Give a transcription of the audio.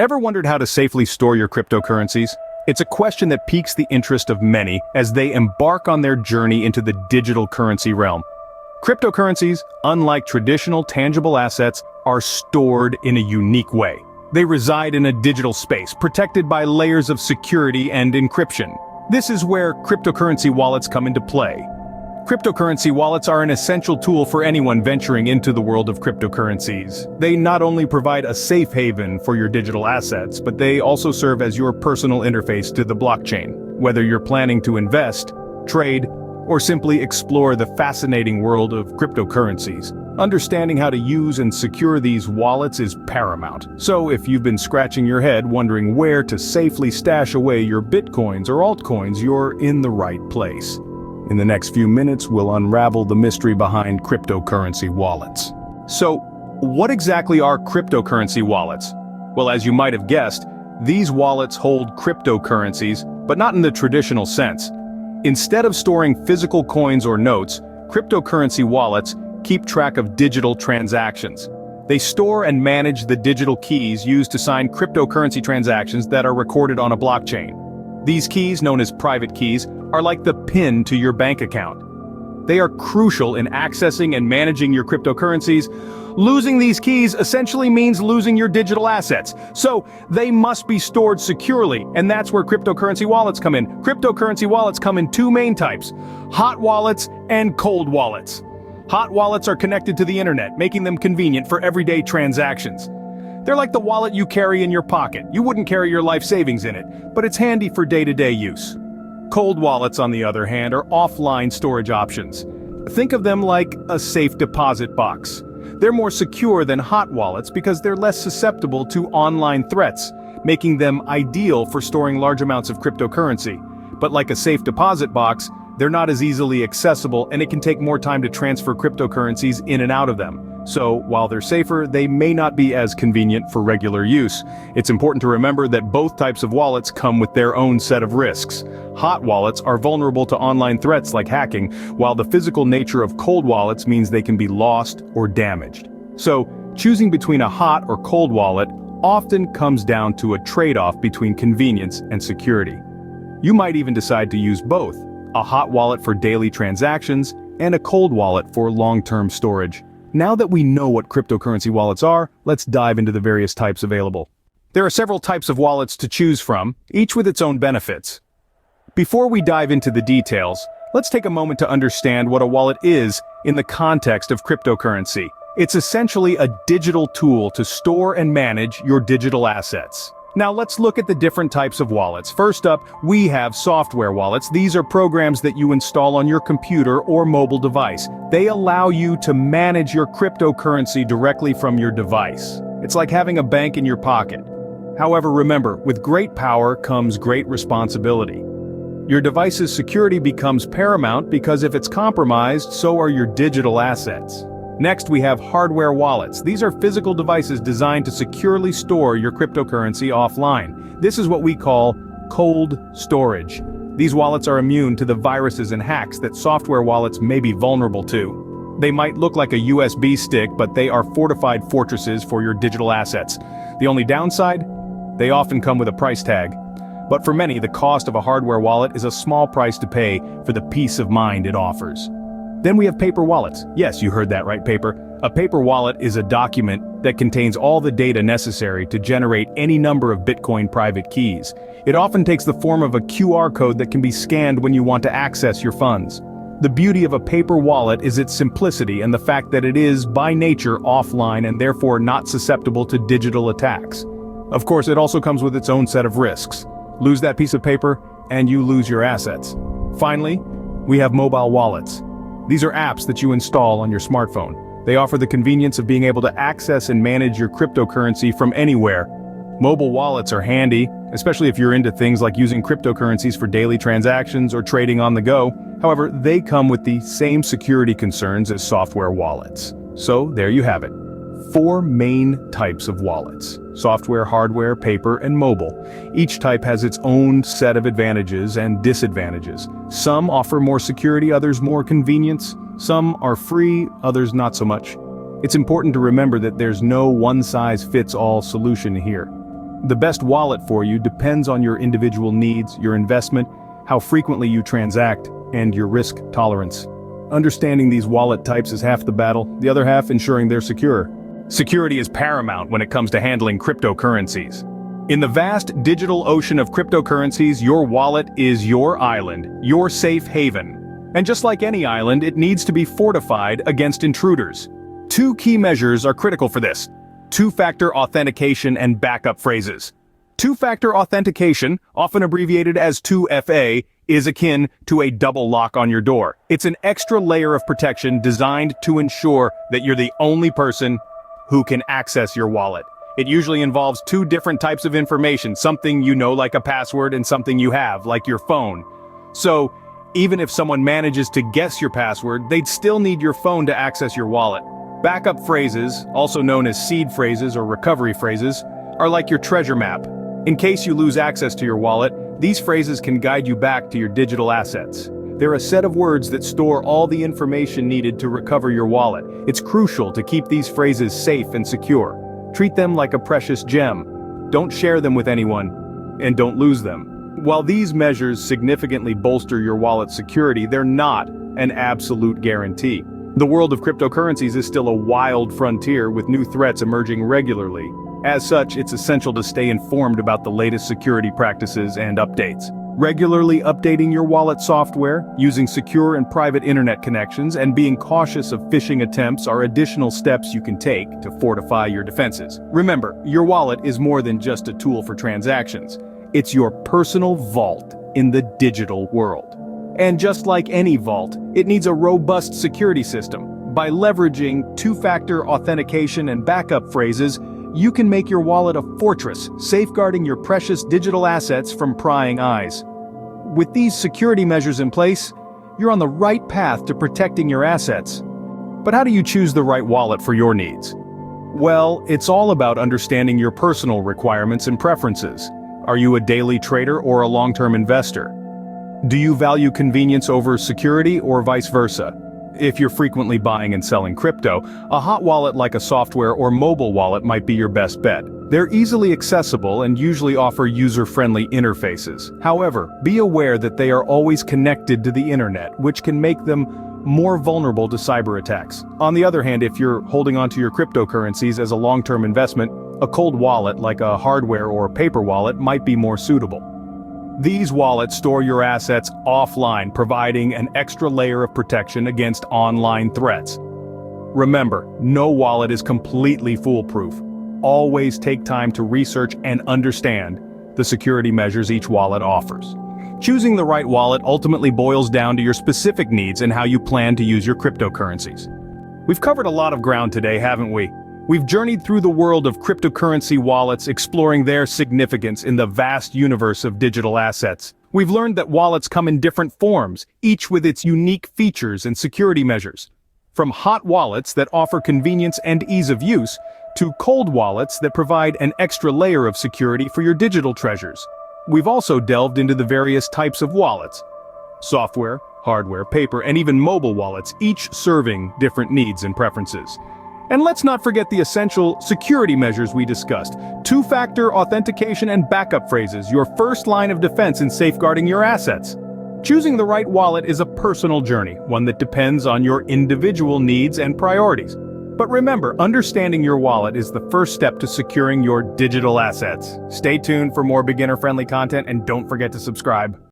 Ever wondered how to safely store your cryptocurrencies? It's a question that piques the interest of many as they embark on their journey into the digital currency realm. Cryptocurrencies, unlike traditional tangible assets, are stored in a unique way. They reside in a digital space, protected by layers of security and encryption. This is where cryptocurrency wallets come into play. Cryptocurrency wallets are an essential tool for anyone venturing into the world of cryptocurrencies. They not only provide a safe haven for your digital assets, but they also serve as your personal interface to the blockchain. Whether you're planning to invest, trade, or simply explore the fascinating world of cryptocurrencies, understanding how to use and secure these wallets is paramount. So if you've been scratching your head wondering where to safely stash away your bitcoins or altcoins, you're in the right place. In the next few minutes, we'll unravel the mystery behind cryptocurrency wallets. So, what exactly are cryptocurrency wallets? Well, as you might have guessed, these wallets hold cryptocurrencies, but not in the traditional sense. Instead of storing physical coins or notes, cryptocurrency wallets keep track of digital transactions. They store and manage the digital keys used to sign cryptocurrency transactions that are recorded on a blockchain. These keys, known as private keys, are like the PIN to your bank account. They are crucial in accessing and managing your cryptocurrencies. Losing these keys essentially means losing your digital assets. So they must be stored securely, and that's where cryptocurrency wallets come in. Cryptocurrency wallets come in two main types: hot wallets and cold wallets. Hot wallets are connected to the internet, making them convenient for everyday transactions. They're like the wallet you carry in your pocket. You wouldn't carry your life savings in it, but it's handy for day-to-day use. Cold wallets, on the other hand, are offline storage options. Think of them like a safe deposit box. They're more secure than hot wallets because they're less susceptible to online threats, making them ideal for storing large amounts of cryptocurrency. But like a safe deposit box, they're not as easily accessible, and it can take more time to transfer cryptocurrencies in and out of them. So, while they're safer, they may not be as convenient for regular use. It's important to remember that both types of wallets come with their own set of risks. Hot wallets are vulnerable to online threats like hacking, while the physical nature of cold wallets means they can be lost or damaged. So, choosing between a hot or cold wallet often comes down to a trade-off between convenience and security. You might even decide to use both: a hot wallet for daily transactions and a cold wallet for long-term storage. Now that we know what cryptocurrency wallets are, let's dive into the various types available. There are several types of wallets to choose from, each with its own benefits. Before we dive into the details, let's take a moment to understand what a wallet is in the context of cryptocurrency. It's essentially a digital tool to store and manage your digital assets. Now let's look at the different types of wallets. First up, we have software wallets. These are programs that you install on your computer or mobile device. They allow you to manage your cryptocurrency directly from your device. It's like having a bank in your pocket. However, remember, with great power comes great responsibility. Your device's security becomes paramount because if it's compromised, so are your digital assets. Next, we have hardware wallets. These are physical devices designed to securely store your cryptocurrency offline. This is what we call cold storage. These wallets are immune to the viruses and hacks that software wallets may be vulnerable to. They might look like a USB stick, but they are fortified fortresses for your digital assets. The only downside? They often come with a price tag. But for many, the cost of a hardware wallet is a small price to pay for the peace of mind it offers. Then we have paper wallets. Yes, you heard that right, paper. A paper wallet is a document that contains all the data necessary to generate any number of Bitcoin private keys. It often takes the form of a QR code that can be scanned when you want to access your funds. The beauty of a paper wallet is its simplicity and the fact that it is, by nature, offline and therefore not susceptible to digital attacks. Of course, it also comes with its own set of risks. Lose that piece of paper, and you lose your assets. Finally, we have mobile wallets. These are apps that you install on your smartphone. They offer the convenience of being able to access and manage your cryptocurrency from anywhere. Mobile wallets are handy, especially if you're into things like using cryptocurrencies for daily transactions or trading on the go. However, they come with the same security concerns as software wallets. So there you have it. 4 main types of wallets: software, hardware, paper, and mobile. Each type has its own set of advantages and disadvantages. Some offer more security, others more convenience. Some are free, others not so much. It's important to remember that there's no one-size-fits-all solution here. The best wallet for you depends on your individual needs, your investment, how frequently you transact, and your risk tolerance. Understanding these wallet types is half the battle, the other half ensuring they're secure. Security is paramount when it comes to handling cryptocurrencies. In the vast digital ocean of cryptocurrencies, your wallet is your island, your safe haven. And just like any island, it needs to be fortified against intruders. Two key measures are critical for this: two-factor authentication and backup phrases. Two-factor authentication, often abbreviated as 2FA, is akin to a double lock on your door. It's an extra layer of protection designed to ensure that you're the only person who can access your wallet. It usually involves two different types of information, something you know like a password and something you have, like your phone. So, even if someone manages to guess your password, they'd still need your phone to access your wallet. Backup phrases, also known as seed phrases or recovery phrases, are like your treasure map. In case you lose access to your wallet, these phrases can guide you back to your digital assets. They're a set of words that store all the information needed to recover your wallet. It's crucial to keep these phrases safe and secure. Treat them like a precious gem. Don't share them with anyone, and don't lose them. While these measures significantly bolster your wallet's security, they're not an absolute guarantee. The world of cryptocurrencies is still a wild frontier with new threats emerging regularly. As such, it's essential to stay informed about the latest security practices and updates. Regularly updating your wallet software, using secure and private internet connections, and being cautious of phishing attempts are additional steps you can take to fortify your defenses. Remember, your wallet is more than just a tool for transactions. It's your personal vault in the digital world. And just like any vault, it needs a robust security system. By leveraging two-factor authentication and backup phrases, you can make your wallet a fortress, safeguarding your precious digital assets from prying eyes. With these security measures in place, you're on the right path to protecting your assets. But how do you choose the right wallet for your needs? Well, it's all about understanding your personal requirements and preferences. Are you a daily trader or a long-term investor? Do you value convenience over security or vice versa? If you're frequently buying and selling crypto, a hot wallet like a software or mobile wallet might be your best bet. They're easily accessible and usually offer user-friendly interfaces. However, be aware that they are always connected to the internet, which can make them more vulnerable to cyber attacks. On the other hand, if you're holding onto your cryptocurrencies as a long-term investment, a cold wallet like a hardware or paper wallet might be more suitable. These wallets store your assets offline, providing an extra layer of protection against online threats. Remember, no wallet is completely foolproof. Always take time to research and understand the security measures each wallet offers. Choosing the right wallet ultimately boils down to your specific needs and how you plan to use your cryptocurrencies. We've covered a lot of ground today, haven't we? We've journeyed through the world of cryptocurrency wallets, exploring their significance in the vast universe of digital assets. We've learned that wallets come in different forms, each with its unique features and security measures. From hot wallets that offer convenience and ease of use, to cold wallets that provide an extra layer of security for your digital treasures. We've also delved into the various types of wallets: software, hardware, paper, and even mobile wallets, each serving different needs and preferences. And let's not forget the essential security measures we discussed: two-factor authentication and backup phrases, your first line of defense in safeguarding your assets. Choosing the right wallet is a personal journey, one that depends on your individual needs and priorities. But remember, understanding your wallet is the first step to securing your digital assets. Stay tuned for more beginner-friendly content, and don't forget to subscribe.